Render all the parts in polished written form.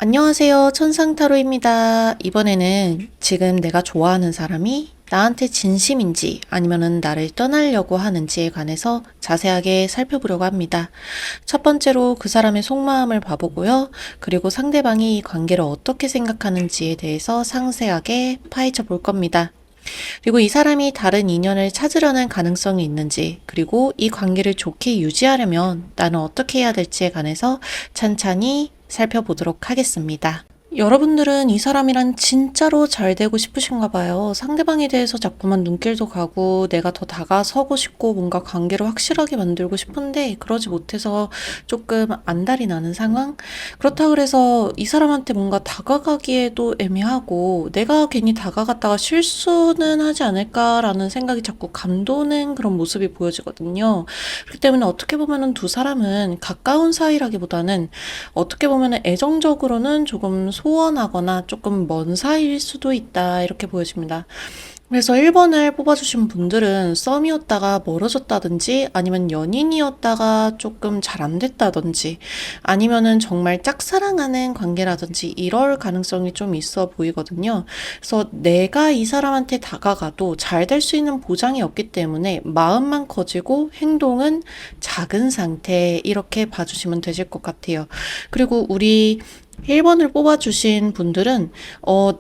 안녕하세요. 천상타로입니다. 이번에는 지금 내가 좋아하는 사람이 나한테 진심인지 아니면은 나를 떠나려고 하는지에 관해서 자세하게 살펴보려고 합니다. 첫 번째로 그 사람의 속마음을 봐보고요. 그리고 상대방이 이 관계를 어떻게 생각하는지에 대해서 상세하게 파헤쳐 볼 겁니다. 그리고 이 사람이 다른 인연을 찾으려는 가능성이 있는지, 그리고 이 관계를 좋게 유지하려면 나는 어떻게 해야 될지에 관해서 찬찬히 살펴보도록 하겠습니다. 여러분들은 이 사람이랑 진짜로 잘 되고 싶으신가 봐요. 상대방에 대해서 자꾸만 눈길도 가고 내가 더 다가서고 싶고 뭔가 관계를 확실하게 만들고 싶은데 그러지 못해서 조금 안달이 나는 상황? 그렇다 그래서 이 사람한테 뭔가 다가가기에도 애매하고 내가 괜히 다가갔다가 실수는 하지 않을까라는 생각이 자꾸 감도는 그런 모습이 보여지거든요. 그렇기 때문에 어떻게 보면은 두 사람은 가까운 사이라기보다는 어떻게 보면은 애정적으로는 조금 소원하거나 조금 먼 사이일 수도 있다 이렇게 보여집니다. 그래서 1번을 뽑아주신 분들은 썸이었다가 멀어졌다든지 아니면 연인이었다가 조금 잘 안 됐다든지 아니면은 정말 짝사랑하는 관계라든지 이럴 가능성이 좀 있어 보이거든요. 그래서 내가 이 사람한테 다가가도 잘 될 수 있는 보장이 없기 때문에 마음만 커지고 행동은 작은 상태 이렇게 봐주시면 되실 것 같아요. 그리고 우리 1번을 뽑아주신 분들은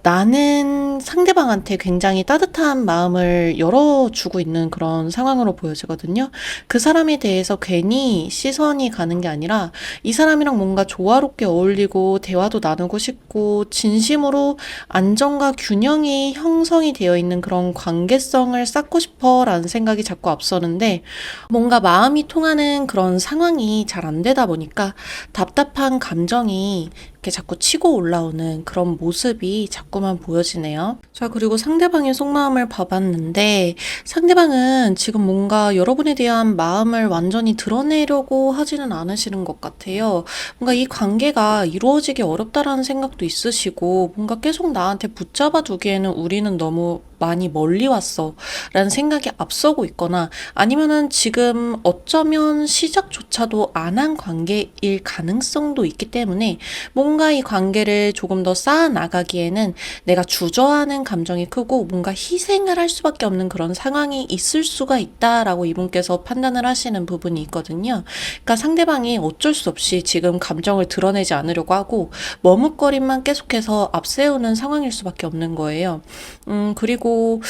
나는 상대방한테 굉장히 따뜻한 마음을 열어주고 있는 그런 상황으로 보여지거든요. 그 사람에 대해서 괜히 시선이 가는 게 아니라 이 사람이랑 뭔가 조화롭게 어울리고 대화도 나누고 싶고 진심으로 안정과 균형이 형성이 되어 있는 그런 관계성을 쌓고 싶어 라는 생각이 자꾸 앞서는데 뭔가 마음이 통하는 그런 상황이 잘 안 되다 보니까 답답한 감정이 이렇게 자꾸 치고 올라오는 그런 모습이 자꾸만 보여지네요. 자, 그리고 상대방의 속마음을 봐봤는데 상대방은 지금 뭔가 여러분에 대한 마음을 완전히 드러내려고 하지는 않으시는 것 같아요. 뭔가 이 관계가 이루어지기 어렵다라는 생각도 있으시고 뭔가 계속 나한테 붙잡아 두기에는 우리는 너무 많이 멀리 왔어 라는 생각이 앞서고 있거나 아니면은 지금 어쩌면 시작조차도 안 한 관계일 가능성도 있기 때문에 뭔가 이 관계를 조금 더 쌓아 나가기에는 내가 주저하는 감정이 크고 뭔가 희생을 할 수밖에 없는 그런 상황이 있을 수가 있다라고 이분께서 판단을 하시는 부분이 있거든요. 그러니까 상대방이 어쩔 수 없이 지금 감정을 드러내지 않으려고 하고 머뭇거림만 계속해서 앞세우는 상황일 수밖에 없는 거예요. 그리고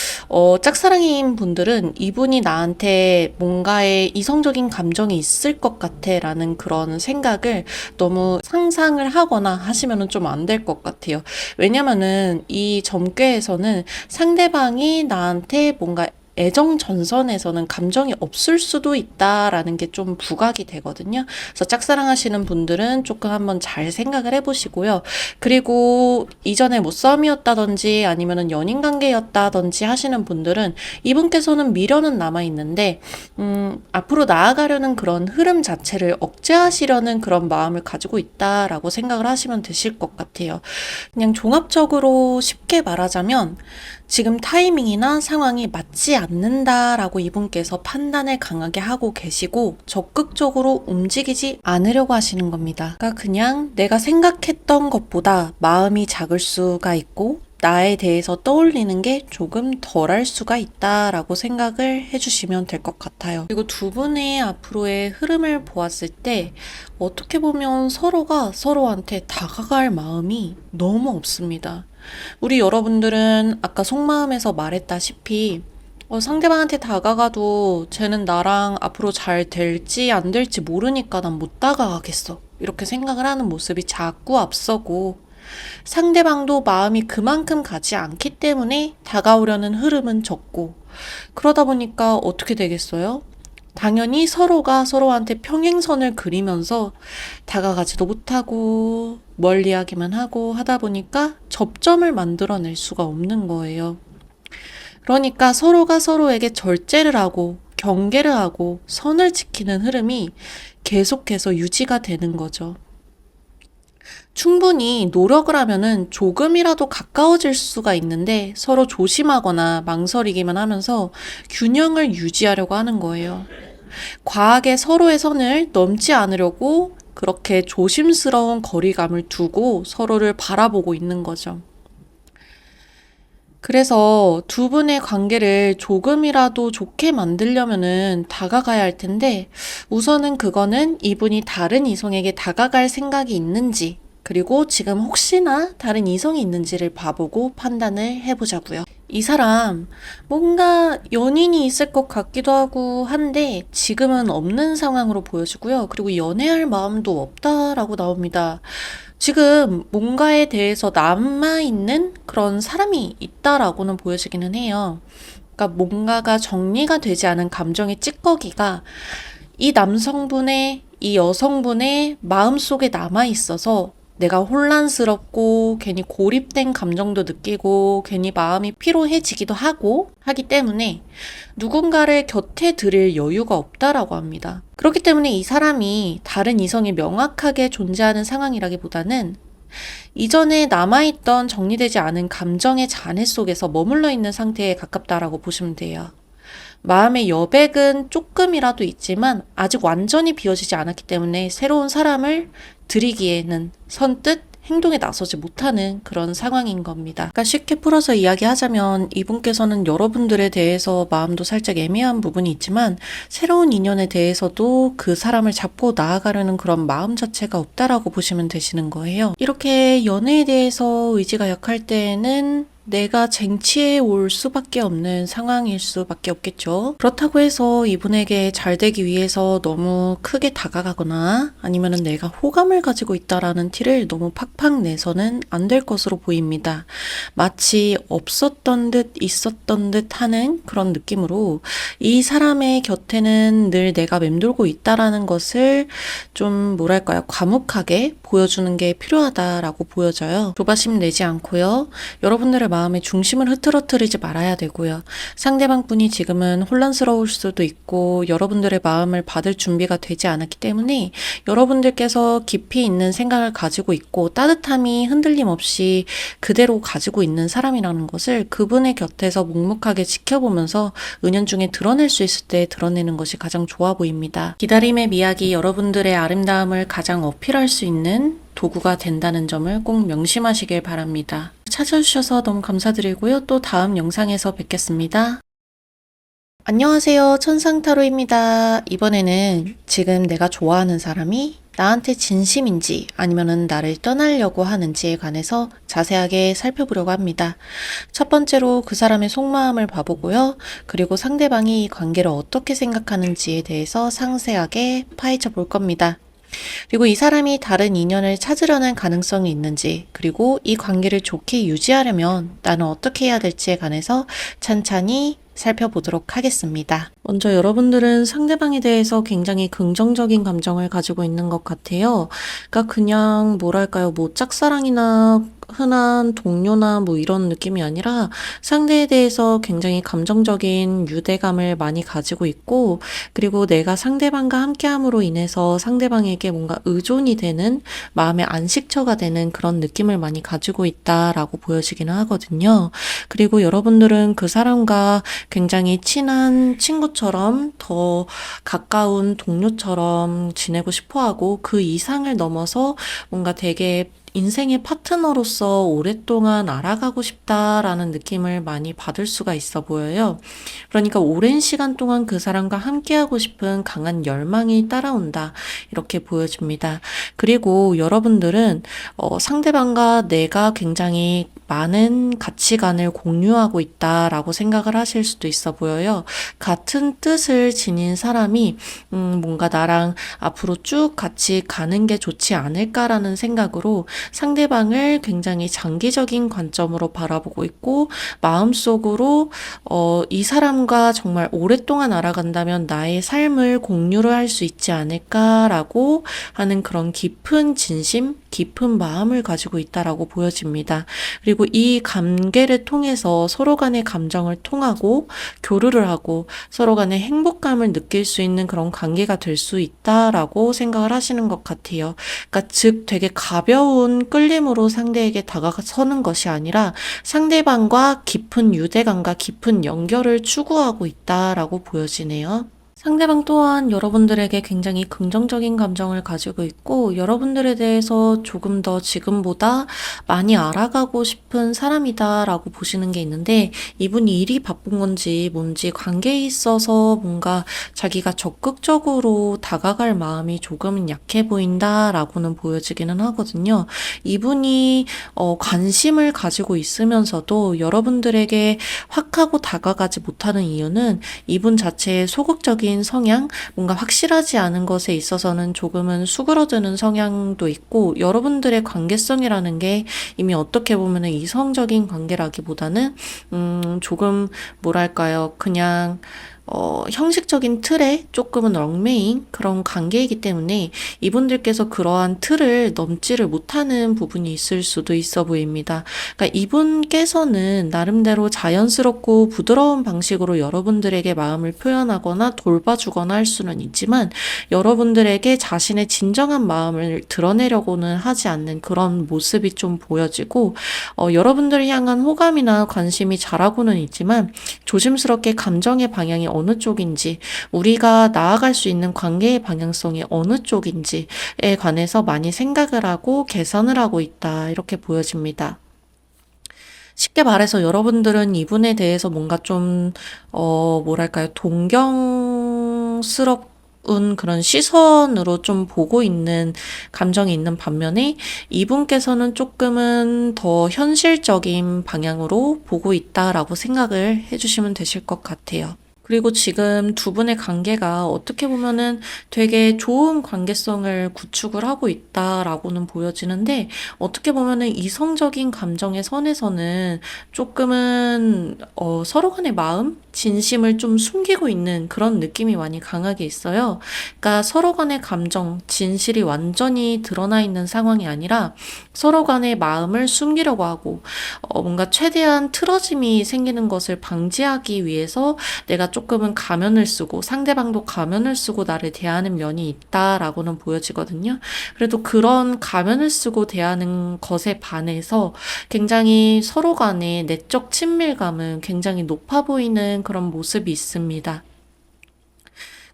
짝사랑인 분들은 이분이 나한테 뭔가의 이성적인 감정이 있을 것 같아 라는 그런 생각을 너무 상상을 하거나 하시면은 좀 안 될 것 같아요. 왜냐면은 이 점괘에서는 상대방이 나한테 뭔가 애정 전선에서는 감정이 없을 수도 있다라는 게 좀 부각이 되거든요. 그래서 짝사랑하시는 분들은 조금 한번 잘 생각을 해보시고요. 그리고 이전에 뭐 썸이었다든지 아니면은 연인 관계였다든지 하시는 분들은 이분께서는 미련은 남아있는데 앞으로 나아가려는 그런 흐름 자체를 억제하시려는 그런 마음을 가지고 있다라고 생각을 하시면 되실 것 같아요. 그냥 종합적으로 쉽게 말하자면 지금 타이밍이나 상황이 맞지 않는다라고 이분께서 판단을 강하게 하고 계시고 적극적으로 움직이지 않으려고 하시는 겁니다. 그러니까 그냥 내가 생각했던 것보다 마음이 작을 수가 있고 나에 대해서 떠올리는 게 조금 덜할 수가 있다라고 생각을 해주시면 될 것 같아요. 그리고 두 분의 앞으로의 흐름을 보았을 때 어떻게 보면 서로가 서로한테 다가갈 마음이 너무 없습니다. 우리 여러분들은 아까 속마음에서 말했다시피 상대방한테 다가가도 쟤는 나랑 앞으로 잘 될지 안 될지 모르니까 난 못 다가가겠어. 이렇게 생각을 하는 모습이 자꾸 앞서고 상대방도 마음이 그만큼 가지 않기 때문에 다가오려는 흐름은 적고 그러다 보니까 어떻게 되겠어요? 당연히 서로가 서로한테 평행선을 그리면서 다가가지도 못하고 멀리하기만 하고 하다 보니까 접점을 만들어낼 수가 없는 거예요. 그러니까 서로가 서로에게 절제를 하고 경계를 하고 선을 지키는 흐름이 계속해서 유지가 되는 거죠. 충분히 노력을 하면은 조금이라도 가까워질 수가 있는데 서로 조심하거나 망설이기만 하면서 균형을 유지하려고 하는 거예요. 과하게 서로의 선을 넘지 않으려고 그렇게 조심스러운 거리감을 두고 서로를 바라보고 있는 거죠. 그래서 두 분의 관계를 조금이라도 좋게 만들려면은 다가가야 할 텐데, 우선은 그거는 이분이 다른 이성에게 다가갈 생각이 있는지, 그리고 지금 혹시나 다른 이성이 있는지를 봐보고 판단을 해보자고요. 이 사람 뭔가 연인이 있을 것 같기도 하고 한데 지금은 없는 상황으로 보여지고요. 그리고 연애할 마음도 없다라고 나옵니다. 지금 뭔가에 대해서 남아있는 그런 사람이 있다라고는 보여지기는 해요. 그러니까 뭔가가 정리가 되지 않은 감정의 찌꺼기가 이 남성분의, 이 여성분의 마음속에 남아있어서 내가 혼란스럽고 괜히 고립된 감정도 느끼고 괜히 마음이 피로해지기도 하고 하기 때문에 누군가를 곁에 들일 여유가 없다라고 합니다. 그렇기 때문에 이 사람이 다른 이성이 명확하게 존재하는 상황이라기보다는 이전에 남아있던 정리되지 않은 감정의 잔해 속에서 머물러 있는 상태에 가깝다라고 보시면 돼요. 마음의 여백은 조금이라도 있지만 아직 완전히 비워지지 않았기 때문에 새로운 사람을 들이기에는 선뜻 행동에 나서지 못하는 그런 상황인 겁니다. 그러니까 쉽게 풀어서 이야기하자면 이분께서는 여러분들에 대해서 마음도 살짝 애매한 부분이 있지만 새로운 인연에 대해서도 그 사람을 잡고 나아가려는 그런 마음 자체가 없다라고 보시면 되시는 거예요. 이렇게 연애에 대해서 의지가 약할 때에는 내가 쟁취해 올 수밖에 없는 상황일 수밖에 없겠죠. 그렇다고 해서 이분에게 잘 되기 위해서 너무 크게 다가가거나 아니면은 내가 호감을 가지고 있다라는 티를 너무 팍팍 내서는 안 될 것으로 보입니다. 마치 없었던 듯 있었던 듯 하는 그런 느낌으로 이 사람의 곁에는 늘 내가 맴돌고 있다라는 것을 좀 뭐랄까요, 과묵하게 보여주는 게 필요하다라고 보여져요. 조바심 내지 않고요. 여러분들의 마음의 중심을 흐트러뜨리지 말아야 되고요. 상대방 분이 지금은 혼란스러울 수도 있고 여러분들의 마음을 받을 준비가 되지 않았기 때문에 여러분들께서 깊이 있는 생각을 가지고 있고 따뜻함이 흔들림 없이 그대로 가지고 있는 사람이라는 것을 그분의 곁에서 묵묵하게 지켜보면서 은연중에 드러낼 수 있을 때 드러내는 것이 가장 좋아 보입니다. 기다림의 미학이 여러분들의 아름다움을 가장 어필할 수 있는 도구가 된다는 점을 꼭 명심하시길 바랍니다. 찾아주셔서 너무 감사드리고요. 또 다음 영상에서 뵙겠습니다. 안녕하세요. 천상타로입니다. 이번에는 지금 내가 좋아하는 사람이 나한테 진심인지 아니면은 나를 떠나려고 하는지에 관해서 자세하게 살펴보려고 합니다. 첫 번째로 그 사람의 속마음을 봐보고요. 그리고 상대방이 이 관계를 어떻게 생각하는지에 대해서 상세하게 파헤쳐 볼 겁니다. 그리고 이 사람이 다른 인연을 찾으려는 가능성이 있는지, 그리고 이 관계를 좋게 유지하려면 나는 어떻게 해야 될지에 관해서 찬찬히 살펴보도록 하겠습니다. 먼저 여러분들은 상대방에 대해서 굉장히 긍정적인 감정을 가지고 있는 것 같아요. 그러니까 그냥 뭐랄까요, 뭐 짝사랑이나 흔한 동료나 뭐 이런 느낌이 아니라 상대에 대해서 굉장히 감정적인 유대감을 많이 가지고 있고, 그리고 내가 상대방과 함께함으로 인해서 상대방에게 뭔가 의존이 되는 마음의 안식처가 되는 그런 느낌을 많이 가지고 있다라고 보여지기는 하거든요. 그리고 여러분들은 그 사람과 굉장히 친한 친구처럼 더 가까운 동료처럼 지내고 싶어하고 그 이상을 넘어서 뭔가 되게 인생의 파트너로서 오랫동안 알아가고 싶다라는 느낌을 많이 받을 수가 있어 보여요. 그러니까 오랜 시간 동안 그 사람과 함께하고 싶은 강한 열망이 따라온다. 이렇게 보여집니다. 그리고 여러분들은 상대방과 내가 굉장히 많은 가치관을 공유하고 있다라고 생각을 하실 수도 있어 보여요. 같은 뜻을 지닌 사람이 뭔가 나랑 앞으로 쭉 같이 가는 게 좋지 않을까라는 생각으로 상대방을 굉장히 장기적인 관점으로 바라보고 있고 마음속으로 이 사람과 정말 오랫동안 알아간다면 나의 삶을 공유를 할 수 있지 않을까라고 하는 그런 깊은 진심, 깊은 마음을 가지고 있다라고 보여집니다. 그리고 이 관계를 통해서 서로 간의 감정을 통하고 교류를 하고 서로 간의 행복감을 느낄 수 있는 그런 관계가 될 수 있다라고 생각을 하시는 것 같아요. 그러니까 즉 되게 가벼운 끌림으로 상대에게 다가서는 것이 아니라 상대방과 깊은 유대감과 깊은 연결을 추구하고 있다라고 보여지네요. 상대방 또한 여러분들에게 굉장히 긍정적인 감정을 가지고 있고, 여러분들에 대해서 조금 더 지금보다 많이 알아가고 싶은 사람이다라고 보시는 게 있는데, 이분이 일이 바쁜 건지 뭔지 관계에 있어서 뭔가 자기가 적극적으로 다가갈 마음이 조금은 약해 보인다라고는 보여지기는 하거든요. 이분이 관심을 가지고 있으면서도 여러분들에게 확 하고 다가가지 못하는 이유는 이분 자체의 소극적인 성향, 뭔가 확실하지 않은 것에 있어서는 조금은 수그러드는 성향도 있고, 여러분들의 관계성이라는 게 이미 어떻게 보면 이성적인 관계라기보다는 조금 뭐랄까요, 그냥 형식적인 틀에 조금은 얽매인 그런 관계이기 때문에 이분들께서 그러한 틀을 넘지를 못하는 부분이 있을 수도 있어 보입니다. 그러니까 이분께서는 나름대로 자연스럽고 부드러운 방식으로 여러분들에게 마음을 표현하거나 돌봐주거나 할 수는 있지만, 여러분들에게 자신의 진정한 마음을 드러내려고는 하지 않는 그런 모습이 좀 보여지고, 여러분들을 향한 호감이나 관심이 자라고는 있지만 조심스럽게 감정의 방향이 어느 쪽인지, 우리가 나아갈 수 있는 관계의 방향성이 어느 쪽인지에 관해서 많이 생각을 하고 계산을 하고 있다, 이렇게 보여집니다. 쉽게 말해서 여러분들은 이분에 대해서 뭔가 좀, 뭐랄까요, 동경스러운 그런 시선으로 좀 보고 있는 감정이 있는 반면에, 이분께서는 조금은 더 현실적인 방향으로 보고 있다라고 생각을 해주시면 되실 것 같아요. 그리고 지금 두 분의 관계가 어떻게 보면은 되게 좋은 관계성을 구축을 하고 있다라고는 보여지는데, 어떻게 보면은 이성적인 감정의 선에서는 조금은 서로 간의 마음, 진심을 좀 숨기고 있는 그런 느낌이 많이 강하게 있어요. 그러니까 서로 간의 감정, 진실이 완전히 드러나 있는 상황이 아니라 서로 간의 마음을 숨기려고 하고, 뭔가 최대한 틀어짐이 생기는 것을 방지하기 위해서 내가 조금은 가면을 쓰고 상대방도 가면을 쓰고 나를 대하는 면이 있다라고는 보여지거든요. 그래도 그런 가면을 쓰고 대하는 것에 반해서 굉장히 서로 간의 내적 친밀감은 굉장히 높아 보이는 그런 모습이 있습니다.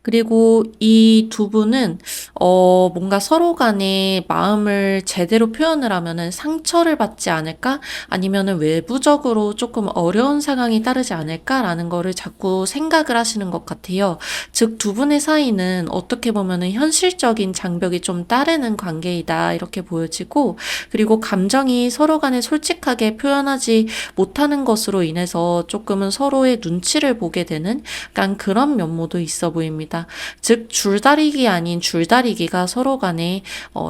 그리고 이 두 분은 뭔가 서로 간의 마음을 제대로 표현을 하면은 상처를 받지 않을까? 아니면은 외부적으로 조금 어려운 상황이 따르지 않을까라는 거를 자꾸 생각을 하시는 것 같아요. 즉, 두 분의 사이는 어떻게 보면은 현실적인 장벽이 좀 따르는 관계이다, 이렇게 보여지고, 그리고 감정이 서로 간에 솔직하게 표현하지 못하는 것으로 인해서 조금은 서로의 눈치를 보게 되는 약간 그런 면모도 있어 보입니다. 즉, 줄다리기 아닌 줄다리기가 서로 간에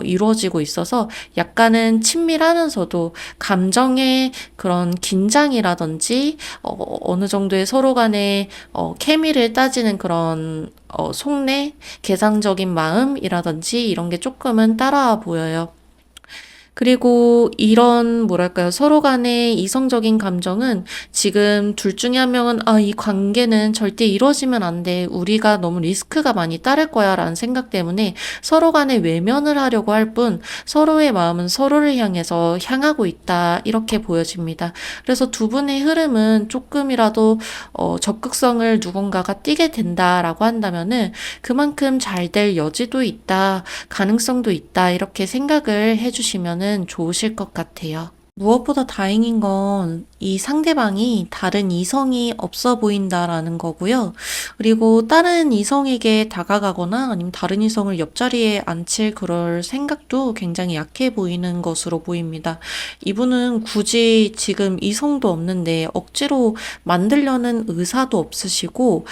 이루어지고 있어서 약간은 친밀하면서도 감정의 그런 긴장이라든지 어느 정도의 서로 간의 케미를 따지는 그런 속내, 개상적인 마음이라든지 이런 게 조금은 따라와 보여요. 그리고 이런 뭐랄까요, 서로 간의 이성적인 감정은 지금 둘 중에 한 명은 이 관계는 절대 이루어지면 안 돼, 우리가 너무 리스크가 많이 따를 거야 라는 생각 때문에 서로 간에 외면을 하려고 할 뿐, 서로의 마음은 서로를 향해서 향하고 있다, 이렇게 보여집니다. 그래서 두 분의 흐름은 조금이라도 적극성을 누군가가 띠게 된다라고 한다면은 그만큼 잘 될 여지도 있다, 가능성도 있다, 이렇게 생각을 해주시면은 좋으실 것 같아요. 무엇보다 다행인 건 이 상대방이 다른 이성이 없어 보인다라는 거고요. 그리고 다른 이성에게 다가가거나 아니면 다른 이성을 옆자리에 앉힐 그럴 생각도 굉장히 약해 보이는 것으로 보입니다. 이분은 굳이 지금 이성도 없는데 억지로 만들려는 의사도 없으시고,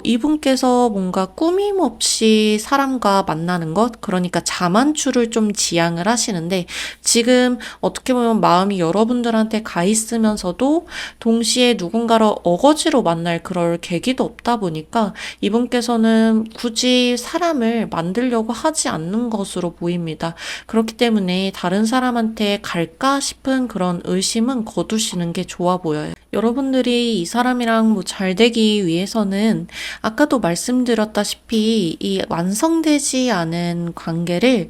이분께서 뭔가 꾸밈 없이 사람과 만나는 것, 그러니까 자만추를 좀 지향을 하시는데, 지금 어떻게 보면 마음이 여러분들한테 가 있으면서도 동시에 누군가를 어거지로 만날 그럴 계기도 없다 보니까 이분께서는 굳이 사람을 만들려고 하지 않는 것으로 보입니다. 그렇기 때문에 다른 사람한테 갈까 싶은 그런 의심은 거두시는 게 좋아 보여요. 여러분들이 이 사람이랑 뭐 잘 되기 위해서는 아까도 말씀드렸다시피 이 완성되지 않은 관계를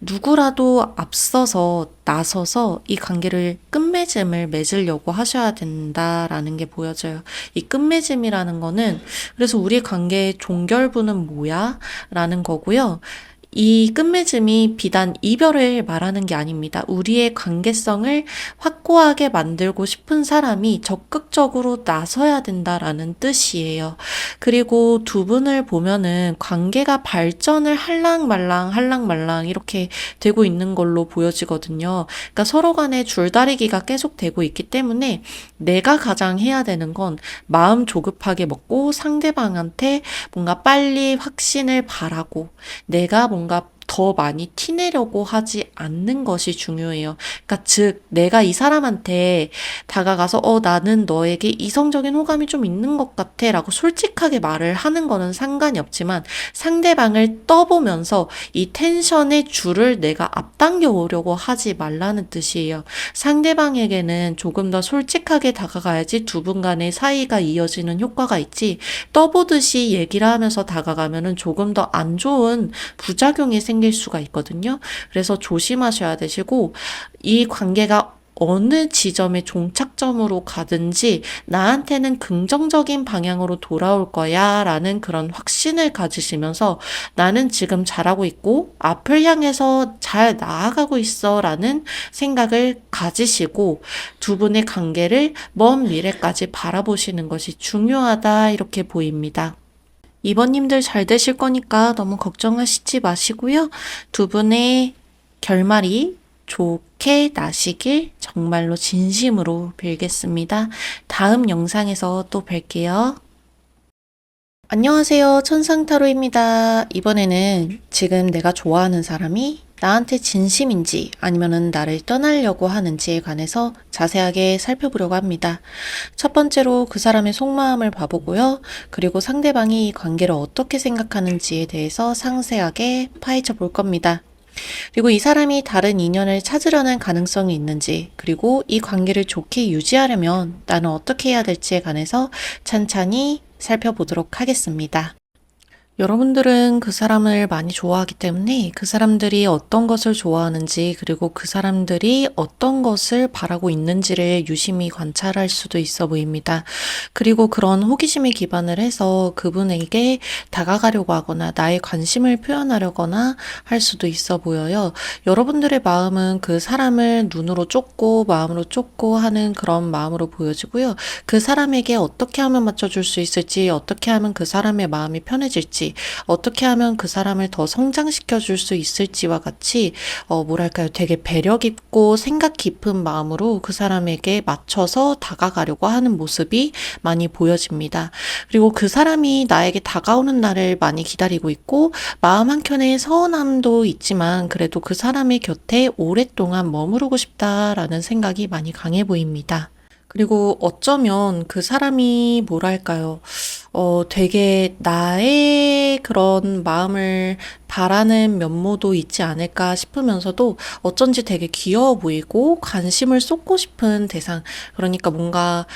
누구라도 앞서서 나서서 이 관계를 끝맺음을 맺으려고 하셔야 된다라는 게 보여져요. 이 끝맺음이라는 거는 그래서 우리 관계의 종결부는 뭐야? 라는 거고요. 이 끝맺음이 비단 이별을 말하는 게 아닙니다. 우리의 관계성을 확고하게 만들고 싶은 사람이 적극적으로 나서야 된다라는 뜻이에요. 그리고 두 분을 보면은 관계가 발전을 할랑말랑 이렇게 되고 있는 걸로 보여지거든요. 그러니까 서로 간에 줄다리기가 계속 되고 있기 때문에 내가 가장 해야 되는 건 마음 조급하게 먹고 상대방한테 뭔가 빨리 확신을 바라고 내가 뭔가 더 많이 티내려고 하지 않는 것이 중요해요. 그러니까 즉 내가 이 사람한테 다가가서 나는 너에게 이성적인 호감이 좀 있는 것 같아 라고 솔직하게 말을 하는 거는 상관이 없지만 상대방을 떠보면서 이 텐션의 줄을 내가 앞당겨 오려고 하지 말라는 뜻이에요. 상대방에게는 조금 더 솔직하게 다가가야지 두 분 간의 사이가 이어지는 효과가 있지, 떠보듯이 얘기를 하면서 다가가면은 조금 더 안 좋은 부작용이 생길 수가 있거든요. 그래서 조심하셔야 되시고, 이 관계가 어느 지점의 종착점으로 가든지 나한테는 긍정적인 방향으로 돌아올 거야 라는 그런 확신을 가지시면서 나는 지금 잘하고 있고 앞을 향해서 잘 나아가고 있어 라는 생각을 가지시고 두 분의 관계를 먼 미래까지 바라보시는 것이 중요하다 이렇게 보입니다. 이번님들 잘 되실 거니까 너무 걱정하시지 마시고요. 두 분의 결말이 좋게 나시길 정말로 진심으로 빌겠습니다. 다음 영상에서 또 뵐게요. 안녕하세요. 천상타로입니다. 이번에는 지금 내가 좋아하는 사람이 나한테 진심인지 아니면은 나를 떠나려고 하는지에 관해서 자세하게 살펴보려고 합니다. 첫 번째로 그 사람의 속마음을 봐보고요. 그리고 상대방이 이 관계를 어떻게 생각하는지에 대해서 상세하게 파헤쳐 볼 겁니다. 그리고 이 사람이 다른 인연을 찾으려는 가능성이 있는지, 그리고 이 관계를 좋게 유지하려면 나는 어떻게 해야 될지에 관해서 찬찬히 살펴보도록 하겠습니다. 여러분들은 그 사람을 많이 좋아하기 때문에 그 사람들이 어떤 것을 좋아하는지, 그리고 그 사람들이 어떤 것을 바라고 있는지를 유심히 관찰할 수도 있어 보입니다. 그리고 그런 호기심에 기반을 해서 그분에게 다가가려고 하거나 나의 관심을 표현하려거나 할 수도 있어 보여요. 여러분들의 마음은 그 사람을 눈으로 쫓고 마음으로 쫓고 하는 그런 마음으로 보여지고요. 그 사람에게 어떻게 하면 맞춰줄 수 있을지, 어떻게 하면 그 사람의 마음이 편해질지, 어떻게 하면 그 사람을 더 성장시켜 줄 수 있을지와 같이 뭐랄까요, 되게 배려 깊고 생각 깊은 마음으로 그 사람에게 맞춰서 다가가려고 하는 모습이 많이 보여집니다. 그리고 그 사람이 나에게 다가오는 날을 많이 기다리고 있고 마음 한켠에 서운함도 있지만 그래도 그 사람의 곁에 오랫동안 머무르고 싶다라는 생각이 많이 강해 보입니다. 그리고 어쩌면 그 사람이 뭐랄까요, 되게 나의 그런 마음을 바라는 면모도 있지 않을까 싶으면서도 어쩐지 되게 귀여워 보이고 관심을 쏟고 싶은 대상, 그러니까 뭔가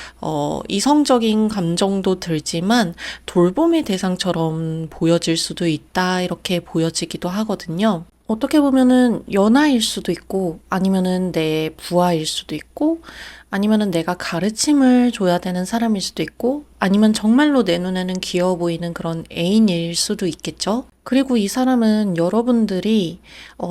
이성적인 감정도 들지만 돌봄의 대상처럼 보여질 수도 있다 이렇게 보여지기도 하거든요. 어떻게 보면은 연하일 수도 있고 아니면은 내 부하일 수도 있고 아니면은 내가 가르침을 줘야 되는 사람일 수도 있고 아니면 정말로 내 눈에는 귀여워 보이는 그런 애인일 수도 있겠죠. 그리고 이 사람은 여러분들이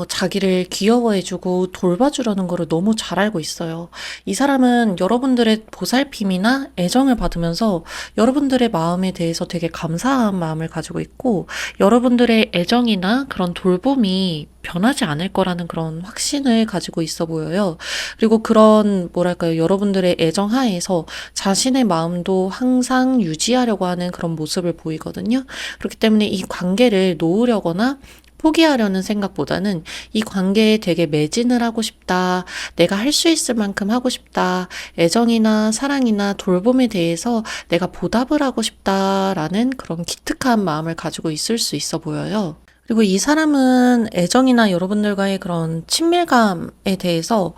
자기를 귀여워해주고 돌봐주려는 거를 너무 잘 알고 있어요. 이 사람은 여러분들의 보살핌이나 애정을 받으면서 여러분들의 마음에 대해서 되게 감사한 마음을 가지고 있고 여러분들의 애정이나 그런 돌봄이 변하지 않을 거라는 그런 확신을 가지고 있어 보여요. 그리고 그런 뭐랄까요, 여러분들의 애정 하에서 자신의 마음도 항상 유지하려고 하는 그런 모습을 보이거든요. 그렇기 때문에 이 관계를 놓으려거나 포기하려는 생각보다는 이 관계에 되게 매진을 하고 싶다, 내가 할 수 있을 만큼 하고 싶다, 애정이나 사랑이나 돌봄에 대해서 내가 보답을 하고 싶다라는 그런 기특한 마음을 가지고 있을 수 있어 보여요. 그리고 이 사람은 애정이나 여러분들과의 그런 친밀감에 대해서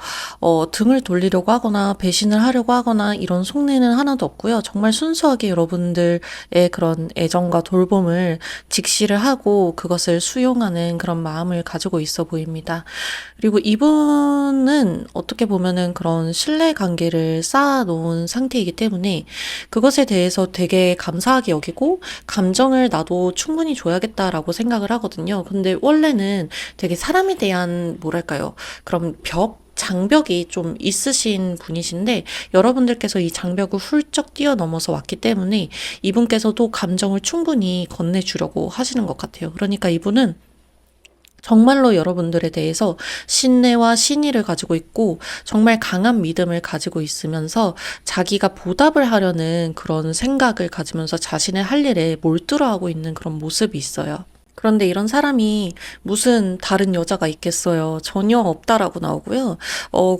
등을 돌리려고 하거나 배신을 하려고 하거나 이런 속내는 하나도 없고요. 정말 순수하게 여러분들의 그런 애정과 돌봄을 직시를 하고 그것을 수용하는 그런 마음을 가지고 있어 보입니다. 그리고 이분은 어떻게 보면은 그런 신뢰 관계를 쌓아놓은 상태이기 때문에 그것에 대해서 되게 감사하게 여기고 감정을 나도 충분히 줘야겠다라고 생각을 하거든요. 근데 원래는 되게 사람에 대한 뭐랄까요? 그런 장벽이 좀 있으신 분이신데 여러분들께서 이 장벽을 훌쩍 뛰어넘어서 왔기 때문에 이분께서도 감정을 충분히 건네주려고 하시는 것 같아요. 그러니까 이분은 정말로 여러분들에 대해서 신뢰와 신의를 가지고 있고 정말 강한 믿음을 가지고 있으면서 자기가 보답을 하려는 그런 생각을 가지면서 자신의 할 일에 몰두하고 있는 그런 모습이 있어요. 그런데 이런 사람이 무슨 다른 여자가 있겠어요. 전혀 없다라고 나오고요.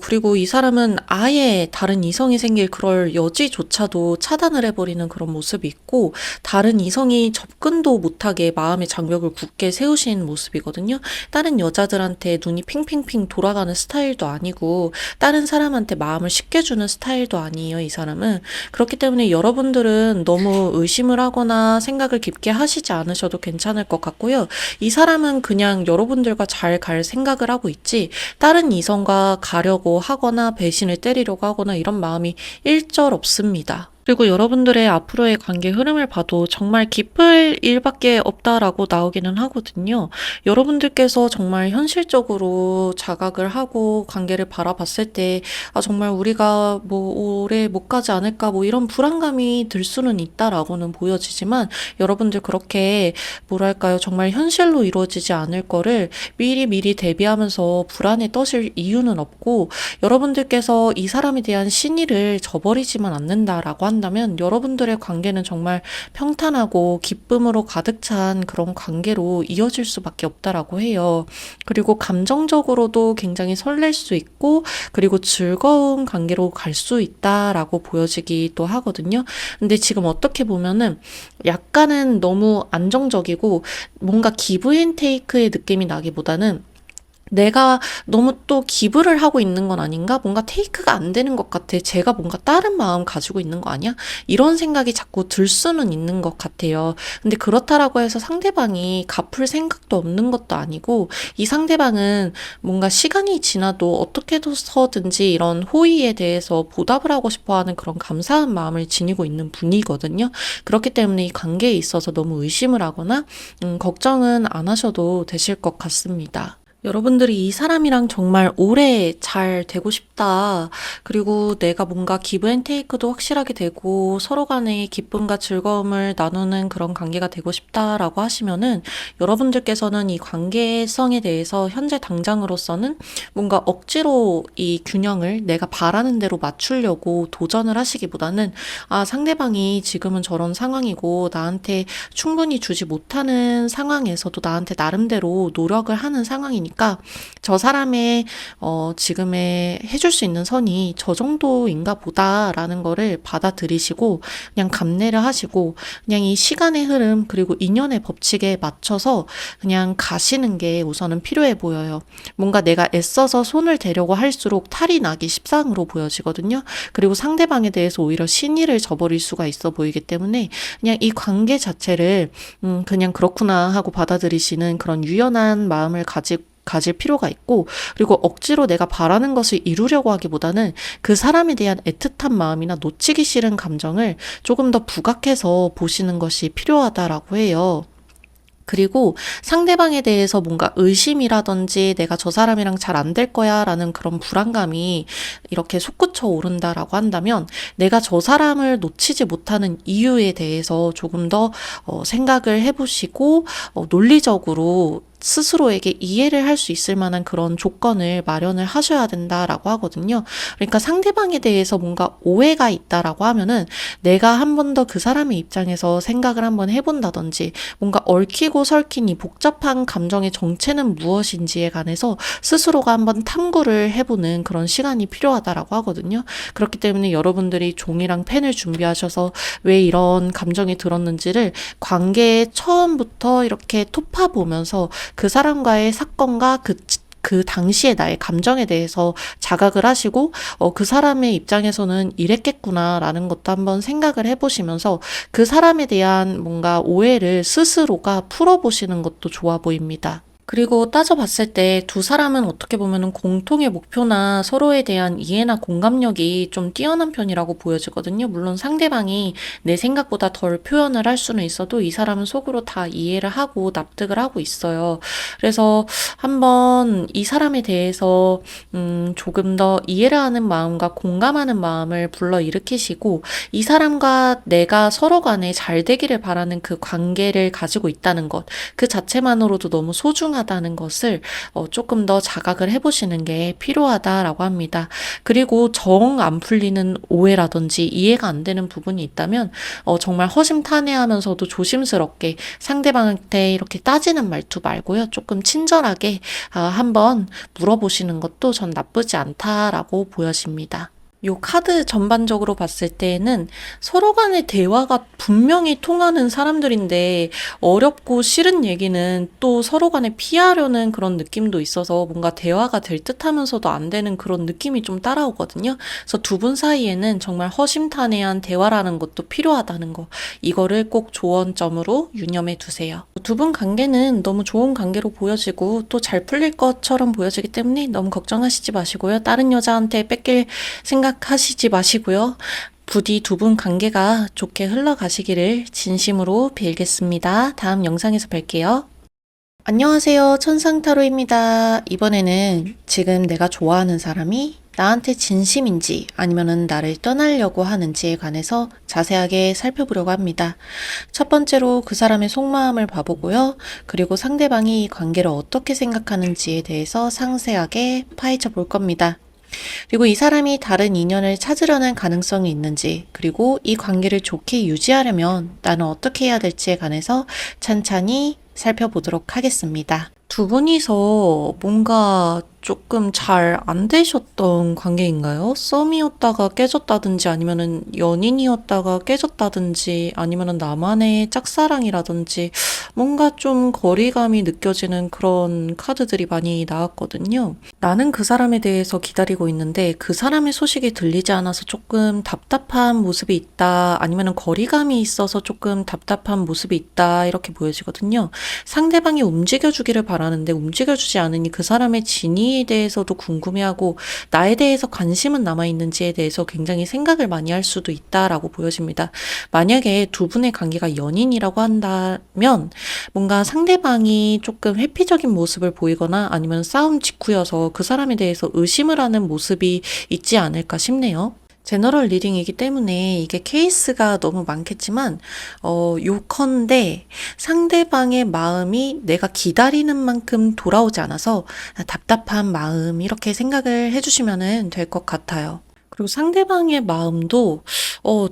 그리고 이 사람은 아예 다른 이성이 생길 그럴 여지조차도 차단을 해버리는 그런 모습이 있고, 다른 이성이 접근도 못하게 마음의 장벽을 굳게 세우신 모습이거든요. 다른 여자들한테 눈이 핑핑핑 돌아가는 스타일도 아니고, 다른 사람한테 마음을 쉽게 주는 스타일도 아니에요, 이 사람은. 그렇기 때문에 여러분들은 너무 의심을 하거나 생각을 깊게 하시지 않으셔도 괜찮을 것 같고요. 이 사람은 그냥 여러분들과 잘 갈 생각을 하고 있지 다른 이성과 가려고 하거나 배신을 때리려고 하거나 이런 마음이 일절 없습니다. 그리고 여러분들의 앞으로의 관계 흐름을 봐도 정말 기쁠 일밖에 없다라고 나오기는 하거든요. 여러분들께서 정말 현실적으로 자각을 하고 관계를 바라봤을 때, 정말 우리가 뭐 오래 못 가지 않을까 뭐 이런 불안감이 들 수는 있다라고는 보여지지만 여러분들 그렇게 뭐랄까요, 정말 현실로 이루어지지 않을 거를 미리 대비하면서 불안에 떠실 이유는 없고, 여러분들께서 이 사람에 대한 신의를 저버리지만 않는다라고 한다면 여러분들의 관계는 정말 평탄하고 기쁨으로 가득 찬 그런 관계로 이어질 수밖에 없다라고 해요. 그리고 감정적으로도 굉장히 설렐 수 있고, 그리고 즐거운 관계로 갈 수 있다라고 보여지기도 하거든요. 근데 지금 어떻게 보면은 약간은 너무 안정적이고 뭔가 기브 앤 테이크의 느낌이 나기보다는 내가 너무 또 기부를 하고 있는 건 아닌가? 뭔가 테이크가 안 되는 것 같아. 제가 뭔가 다른 마음 가지고 있는 거 아니야? 이런 생각이 자꾸 들 수는 있는 것 같아요. 근데 그렇다라고 해서 상대방이 갚을 생각도 없는 것도 아니고, 이 상대방은 뭔가 시간이 지나도 어떻게 해서든지 이런 호의에 대해서 보답을 하고 싶어 하는 그런 감사한 마음을 지니고 있는 분이거든요. 그렇기 때문에 이 관계에 있어서 너무 의심을 하거나 걱정은 안 하셔도 되실 것 같습니다. 여러분들이 이 사람이랑 정말 오래 잘 되고 싶다. 그리고 내가 뭔가 기브 앤 테이크도 확실하게 되고 서로 간의 기쁨과 즐거움을 나누는 그런 관계가 되고 싶다라고 하시면은 여러분들께서는 이 관계성에 대해서 현재 당장으로서는 뭔가 억지로 이 균형을 내가 바라는 대로 맞추려고 도전을 하시기보다는 상대방이 지금은 저런 상황이고 나한테 충분히 주지 못하는 상황에서도 나한테 나름대로 노력을 하는 상황이니까 저 사람의 지금의 해줄 수 있는 선이 저 정도인가 보다라는 거를 받아들이시고 그냥 감내를 하시고 그냥 이 시간의 흐름 그리고 인연의 법칙에 맞춰서 그냥 가시는 게 우선은 필요해 보여요. 뭔가 내가 애써서 손을 대려고 할수록 탈이 나기 십상으로 보여지거든요. 그리고 상대방에 대해서 오히려 신의를 저버릴 수가 있어 보이기 때문에 그냥 이 관계 자체를 그냥 그렇구나 하고 받아들이시는 그런 유연한 마음을 가질 필요가 있고, 그리고 억지로 내가 바라는 것을 이루려고 하기보다는 그 사람에 대한 애틋한 마음이나 놓치기 싫은 감정을 조금 더 부각해서 보시는 것이 필요하다라고 해요. 그리고 상대방에 대해서 뭔가 의심이라든지 내가 저 사람이랑 잘 안 될 거야 라는 그런 불안감이 이렇게 솟구쳐 오른다라고 한다면 내가 저 사람을 놓치지 못하는 이유에 대해서 조금 더 생각을 해보시고 논리적으로 스스로에게 이해를 할 수 있을 만한 그런 조건을 마련을 하셔야 된다라고 하거든요. 그러니까 상대방에 대해서 뭔가 오해가 있다라고 하면은 내가 한 번 더 그 사람의 입장에서 생각을 한번 해본다든지 뭔가 얽히고 설킨 이 복잡한 감정의 정체는 무엇인지에 관해서 스스로가 한번 탐구를 해보는 그런 시간이 필요하다라고 하거든요. 그렇기 때문에 여러분들이 종이랑 펜을 준비하셔서 왜 이런 감정이 들었는지를 관계의 처음부터 이렇게 토파보면서 그 사람과의 사건과 그 당시의 나의 감정에 대해서 자각을 하시고 그 사람의 입장에서는 이랬겠구나라는 것도 한번 생각을 해보시면서 그 사람에 대한 뭔가 오해를 스스로가 풀어보시는 것도 좋아 보입니다. 그리고 따져봤을 때 두 사람은 어떻게 보면 공통의 목표나 서로에 대한 이해나 공감력이 좀 뛰어난 편이라고 보여지거든요. 물론 상대방이 내 생각보다 덜 표현을 할 수는 있어도 이 사람은 속으로 다 이해를 하고 납득을 하고 있어요. 그래서 한번 이 사람에 대해서 조금 더 이해를 하는 마음과 공감하는 마음을 불러일으키시고 이 사람과 내가 서로 간에 잘 되기를 바라는 그 관계를 가지고 있다는 것, 그 자체만으로도 너무 소중하다는 것을 조금 더 자각을 해보시는 게 필요하다라고 합니다. 그리고 정 안 풀리는 오해라든지 이해가 안 되는 부분이 있다면 정말 허심탄회하면서도 조심스럽게 상대방한테 이렇게 따지는 말투 말고요. 조금 친절하게 한번 물어보시는 것도 전 나쁘지 않다라고 보여집니다. 요 카드 전반적으로 봤을 때에는 서로 간의 대화가 분명히 통하는 사람들인데 어렵고 싫은 얘기는 또 서로 간에 피하려는 그런 느낌도 있어서 뭔가 대화가 될 듯하면서도 안 되는 그런 느낌이 좀 따라오거든요. 그래서 두 분 사이에는 정말 허심탄회한 대화라는 것도 필요하다는 거, 이거를 꼭 조언점으로 유념해 두세요. 두 분 관계는 너무 좋은 관계로 보여지고 또 잘 풀릴 것처럼 보여지기 때문에 너무 걱정하시지 마시고요. 다른 여자한테 뺏길 생각하시지 마시고요. 부디 두 분 관계가 좋게 흘러가시기를 진심으로 빌겠습니다. 다음 영상에서 뵐게요. 안녕하세요. 천상타로입니다. 이번에는 지금 내가 좋아하는 사람이 나한테 진심인지 아니면은 나를 떠나려고 하는지에 관해서 자세하게 살펴보려고 합니다. 첫 번째로 그 사람의 속마음을 봐보고요. 그리고 상대방이 이 관계를 어떻게 생각하는지에 대해서 상세하게 파헤쳐 볼 겁니다. 그리고 이 사람이 다른 인연을 찾으려는 가능성이 있는지, 그리고 이 관계를 좋게 유지하려면 나는 어떻게 해야 될지에 관해서 찬찬히 살펴보도록 하겠습니다. 두 분이서 뭔가 조금 잘 안 되셨던 관계인가요? 썸이었다가 깨졌다든지 아니면은 연인이었다가 깨졌다든지 아니면은 나만의 짝사랑이라든지 뭔가 좀 거리감이 느껴지는 그런 카드들이 많이 나왔거든요. 나는 그 사람에 대해서 기다리고 있는데 그 사람의 소식이 들리지 않아서 조금 답답한 모습이 있다, 아니면은 거리감이 있어서 조금 답답한 모습이 있다, 이렇게 보여지거든요. 상대방이 움직여주기를 바라는데 움직여주지 않으니 그 사람의 진위에 대해서도 궁금해하고 나에 대해서 관심은 남아있는지에 대해서 굉장히 생각을 많이 할 수도 있다라고 보여집니다. 만약에 두 분의 관계가 연인이라고 한다면 뭔가 상대방이 조금 회피적인 모습을 보이거나 아니면 싸움 직후여서 그 사람에 대해서 의심을 하는 모습이 있지 않을까 싶네요. 제너럴 리딩이기 때문에 이게 케이스가 너무 많겠지만 요컨대 상대방의 마음이 내가 기다리는 만큼 돌아오지 않아서 답답한 마음, 이렇게 생각을 해주시면 될 것 같아요. 그리고 상대방의 마음도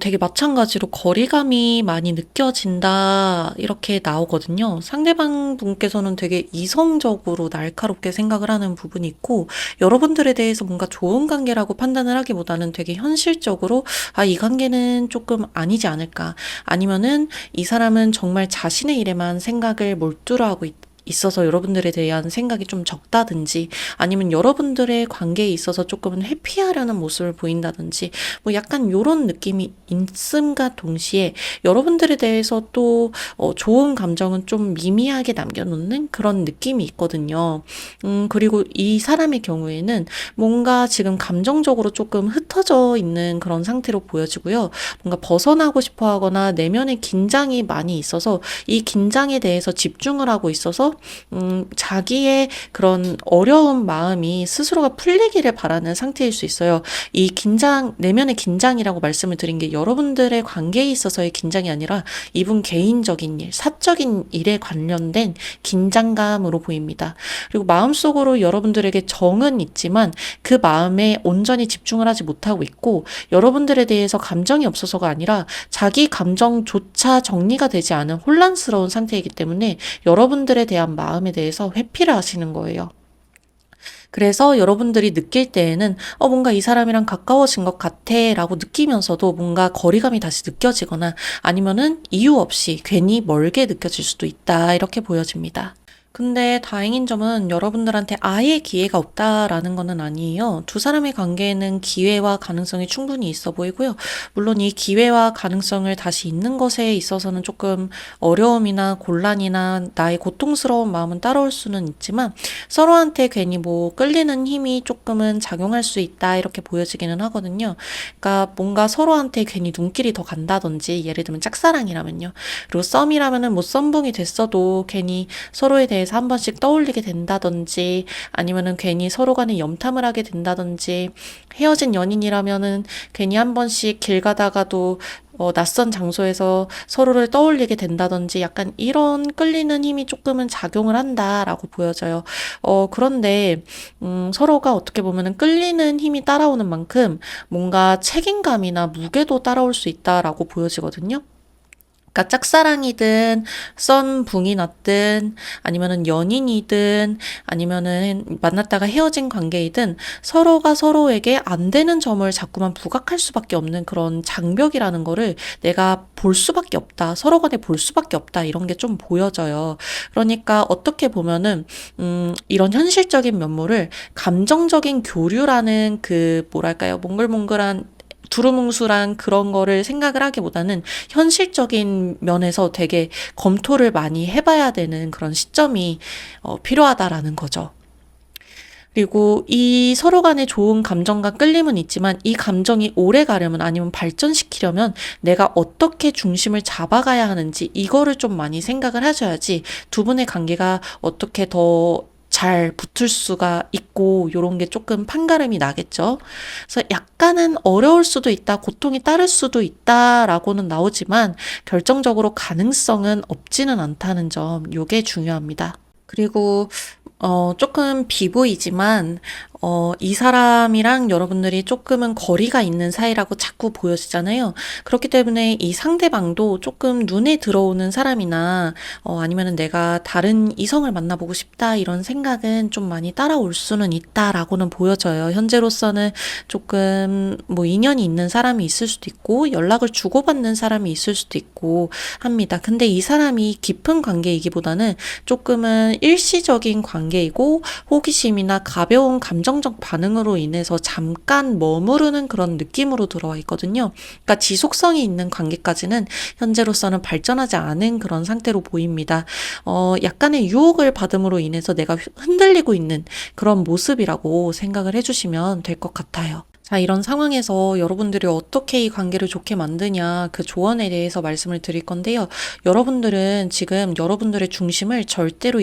되게 마찬가지로 거리감이 많이 느껴진다, 이렇게 나오거든요. 상대방 분께서는 되게 이성적으로 날카롭게 생각을 하는 부분이 있고, 여러분들에 대해서 뭔가 좋은 관계라고 판단을 하기보다는 되게 현실적으로 이 관계는 조금 아니지 않을까, 아니면은 이 사람은 정말 자신의 일에만 생각을 몰두를 하고 있어서 여러분들에 대한 생각이 좀 적다든지, 아니면 여러분들의 관계에 있어서 조금은 회피하려는 모습을 보인다든지, 뭐 약간 요런 느낌이 있음과 동시에 여러분들에 대해서 또 좋은 감정은 좀 미미하게 남겨놓는 그런 느낌이 있거든요. 그리고 이 사람의 경우에는 뭔가 지금 감정적으로 조금 흩어져 있는 그런 상태로 보여지고요. 뭔가 벗어나고 싶어 하거나 내면에 긴장이 많이 있어서 이 긴장에 대해서 집중을 하고 있어서 그래서 자기의 그런 어려운 마음이 스스로가 풀리기를 바라는 상태일 수 있어요. 이 긴장, 내면의 긴장이라고 말씀을 드린 게 여러분들의 관계에 있어서의 긴장이 아니라 이분 개인적인 일, 사적인 일에 관련된 긴장감으로 보입니다. 그리고 마음속으로 여러분들에게 정은 있지만 그 마음에 온전히 집중을 하지 못하고 있고, 여러분들에 대해서 감정이 없어서가 아니라 자기 감정조차 정리가 되지 않은 혼란스러운 상태이기 때문에 여러분들에 대한 마음에 대해서 회피를 하시는 거예요. 그래서 여러분들이 느낄 때에는 뭔가 이 사람이랑 가까워진 것 같아 라고 느끼면서도 뭔가 거리감이 다시 느껴지거나 아니면은 이유 없이 괜히 멀게 느껴질 수도 있다, 이렇게 보여집니다. 근데 다행인 점은 여러분들한테 아예 기회가 없다라는 거는 아니에요. 두 사람의 관계에는 기회와 가능성이 충분히 있어 보이고요. 물론 이 기회와 가능성을 다시 잇는 것에 있어서는 조금 어려움이나 곤란이나 나의 고통스러운 마음은 따라올 수는 있지만, 서로한테 괜히 뭐 끌리는 힘이 조금은 작용할 수 있다, 이렇게 보여지기는 하거든요. 그러니까 뭔가 서로한테 괜히 눈길이 더 간다든지, 예를 들면 짝사랑이라면요. 그리고 썸이라면은 뭐 썸붕이 됐어도 괜히 서로에 대해서 한 번씩 떠올리게 된다든지, 아니면은 괜히 서로 간에 염탐을 하게 된다든지, 헤어진 연인이라면은 괜히 한 번씩 길 가다가도 낯선 장소에서 서로를 떠올리게 된다든지, 약간 이런 끌리는 힘이 조금은 작용을 한다라고 보여져요. 그런데 서로가 어떻게 보면은 끌리는 힘이 따라오는 만큼 뭔가 책임감이나 무게도 따라올 수 있다라고 보여지거든요. 그러니까 짝사랑이든 썸붕이 났든 아니면은 연인이든 아니면은 만났다가 헤어진 관계이든 서로가 서로에게 안 되는 점을 자꾸만 부각할 수밖에 없는 그런 장벽이라는 거를 내가 볼 수밖에 없다, 서로 간에 볼 수밖에 없다, 이런 게 좀 보여져요. 그러니까 어떻게 보면은 이런 현실적인 면모를 감정적인 교류라는 그 뭐랄까요, 몽글몽글한 두루뭉술한 그런 거를 생각을 하기보다는 현실적인 면에서 되게 검토를 많이 해봐야 되는 그런 시점이 필요하다라는 거죠. 그리고 이 서로 간에 좋은 감정과 끌림은 있지만 이 감정이 오래 가려면, 아니면 발전시키려면 내가 어떻게 중심을 잡아가야 하는지, 이거를 좀 많이 생각을 하셔야지 두 분의 관계가 어떻게 더 잘 붙을 수가 있고, 요런 게 조금 판가름이 나겠죠. 그래서 약간은 어려울 수도 있다, 고통이 따를 수도 있다라고는 나오지만 결정적으로 가능성은 없지는 않다는 점, 요게 중요합니다. 그리고 조금 비보이지만 이 사람이랑 여러분들이 조금은 거리가 있는 사이라고 자꾸 보여지잖아요. 그렇기 때문에 이 상대방도 조금 눈에 들어오는 사람이나 아니면은 내가 다른 이성을 만나보고 싶다, 이런 생각은 좀 많이 따라올 수는 있다라고는 보여져요. 현재로서는 조금 뭐 인연이 있는 사람이 있을 수도 있고 연락을 주고받는 사람이 있을 수도 있고 합니다. 근데 이 사람이 깊은 관계이기보다는 조금은 일시적인 관계이고, 호기심이나 가벼운 감정적 반응으로 인해서 잠깐 머무르는 그런 느낌으로 들어와 있거든요. 그러니까 지속성이 있는 관계까지는 현재로서는 발전하지 않은 그런 상태로 보입니다. 약간의 유혹을 받음으로 인해서 내가 흔들리고 있는 그런 모습이라고 생각을 해주시면 될 것 같아요. 자, 이런 상황에서 여러분들이 어떻게 이 관계를 좋게 만드냐, 그 조언에 대해서 말씀을 드릴 건데요. 여러분들은 지금 여러분들의 중심을 절대로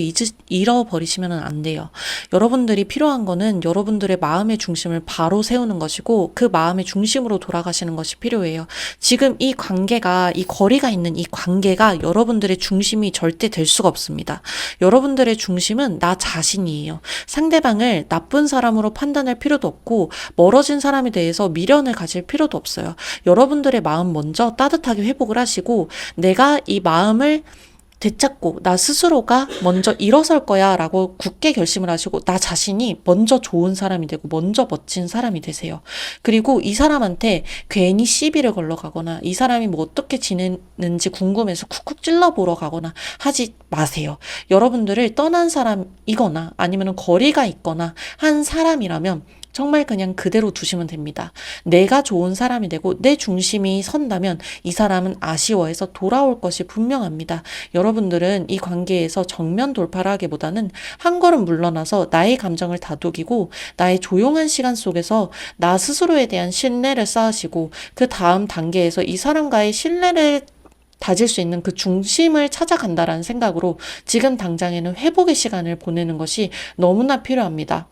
잃어버리시면 안 돼요. 여러분들이 필요한 거는 여러분들의 마음의 중심을 바로 세우는 것이고, 그 마음의 중심으로 돌아가시는 것이 필요해요. 지금 이 관계가, 이 거리가 있는 이 관계가 여러분들의 중심이 절대 될 수가 없습니다. 여러분들의 중심은 나 자신이에요. 상대방을 나쁜 사람으로 판단할 필요도 없고, 멀어진 사람에 대해서 미련을 가질 필요도 없어요. 여러분들의 마음 먼저 따뜻하게 회복을 하시고, 내가 이 마음을 되찾고 나 스스로가 먼저 일어설 거야 라고 굳게 결심을 하시고, 나 자신이 먼저 좋은 사람이 되고 먼저 멋진 사람이 되세요. 그리고 이 사람한테 괜히 시비를 걸러 가거나 이 사람이 뭐 어떻게 지내는지 궁금해서 쿡쿡 찔러보러 가거나 하지 마세요. 여러분들을 떠난 사람이거나 아니면 거리가 있거나 한 사람이라면 정말 그냥 그대로 두시면 됩니다. 내가 좋은 사람이 되고 내 중심이 선다면 이 사람은 아쉬워해서 돌아올 것이 분명합니다. 여러분들은 이 관계에서 정면 돌파를 하기보다는 한 걸음 물러나서 나의 감정을 다독이고, 나의 조용한 시간 속에서 나 스스로에 대한 신뢰를 쌓으시고, 그 다음 단계에서 이 사람과의 신뢰를 다질 수 있는 그 중심을 찾아간다라는 생각으로 지금 당장에는 회복의 시간을 보내는 것이 너무나 필요합니다.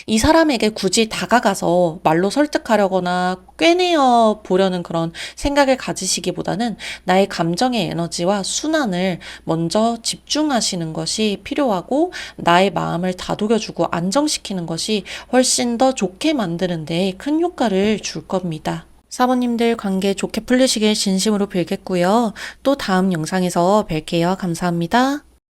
이 사람에게 굳이 다가가서 말로 설득하려거나 꿰내어 보려는 그런 생각을 가지시기보다는 나의 감정의 에너지와 순환을 먼저 집중하시는 것이 필요하고, 나의 마음을 다독여주고 안정시키는 것이 훨씬 더 좋게 만드는 데 큰 효과를 줄 겁니다. 사모님들 관계 좋게 풀리시길 진심으로 빌겠고요. 또 다음 영상에서 뵐게요. 감사합니다.